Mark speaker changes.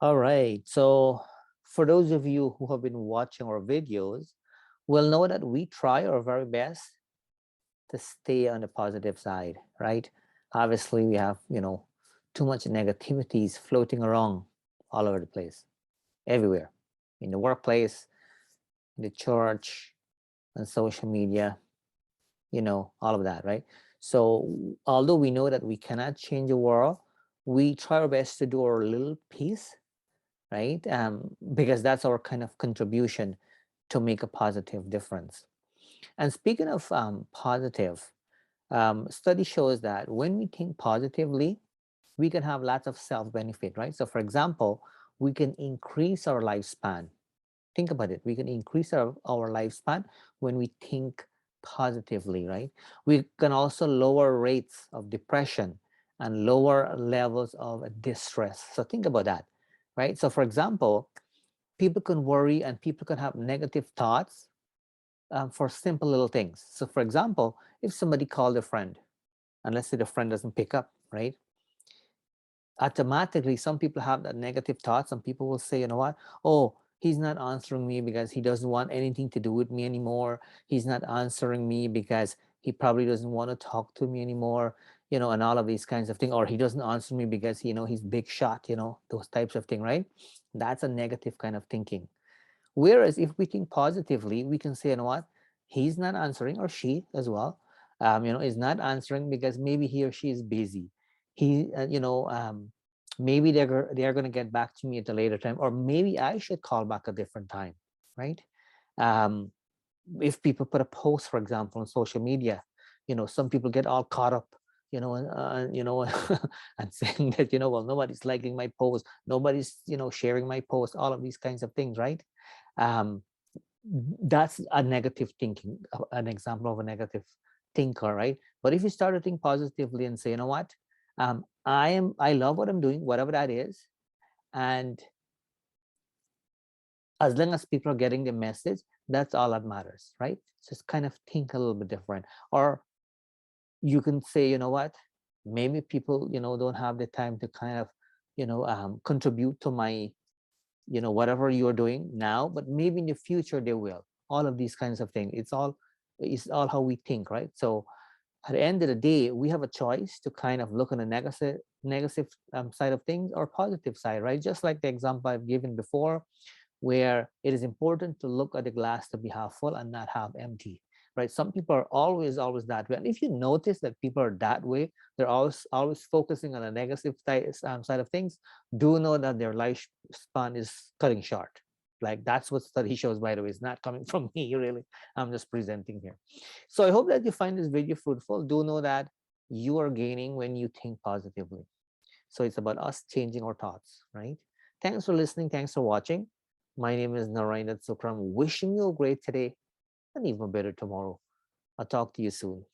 Speaker 1: All right. So for those of you who have been watching our videos, will know that we try our very best to stay on the positive side, right? Obviously, we have, too much negativities floating around all over the place, everywhere, in the workplace, in the church, on social media, all of that, right? So although we know that we cannot change the world, we try our best to do our little piece, right? Because that's our kind of contribution to make a positive difference. And speaking of positive, study shows that when we think positively, we can have lots of self-benefit, right? So for example, we can increase our lifespan. Think about it. We can increase our lifespan when we think positively, right? We can also lower rates of depression and lower levels of distress. So think about that, right? So for example, people can worry and people can have negative thoughts for simple little things. So for example, if somebody called a friend, and let's say the friend doesn't pick up, right? Automatically, some people have that negative thought. Some people will say, you know what? Oh, he's not answering me because he doesn't want anything to do with me anymore. He's not answering me because he probably doesn't want to talk to me anymore, and all of these kinds of things. Or he doesn't answer me because, he's big shot, those types of thing, right? That's a negative kind of thinking. Whereas if we think positively, we can say, you know what? He's not answering, or she as well, is not answering because maybe he or she is busy. He, maybe they're going to get back to me at a later time, or maybe I should call back a different time, right? Um, if people put a post, for example, on social media, some people get all caught up, and saying that, well, nobody's liking my post, nobody's, sharing my post, all of these kinds of things, right? um, that's a negative thinking, an example of a negative thinker, right? But if you start to think positively and say, you know what, I love what I'm doing, whatever that is, and as long as people are getting the message, that's all that matters, right? Just kind of think a little bit different. Or you can say, you know what, maybe people, don't have the time to kind of, contribute to my, whatever you're doing now, but maybe in the future they will. All of these kinds of things, it's all how we think, right? So at the end of the day, we have a choice to kind of look on the negative side of things or positive side, right? Just like the example I've given before, where it is important to look at the glass to be half full and not half empty, right? Some people are always that way. And if you notice that people are that way, they're always focusing on the negative side of things, do know that their lifespan is cutting short. Like, that's what study shows, by the way. It's not coming from me, really. I'm just presenting here. So I hope that you find this video fruitful. Do know that you are gaining when you think positively. So it's about us changing our thoughts, right? Thanks for listening. Thanks for watching. My name is Narine Dat Sookram, wishing you a great today and even better tomorrow. I'll talk to you soon.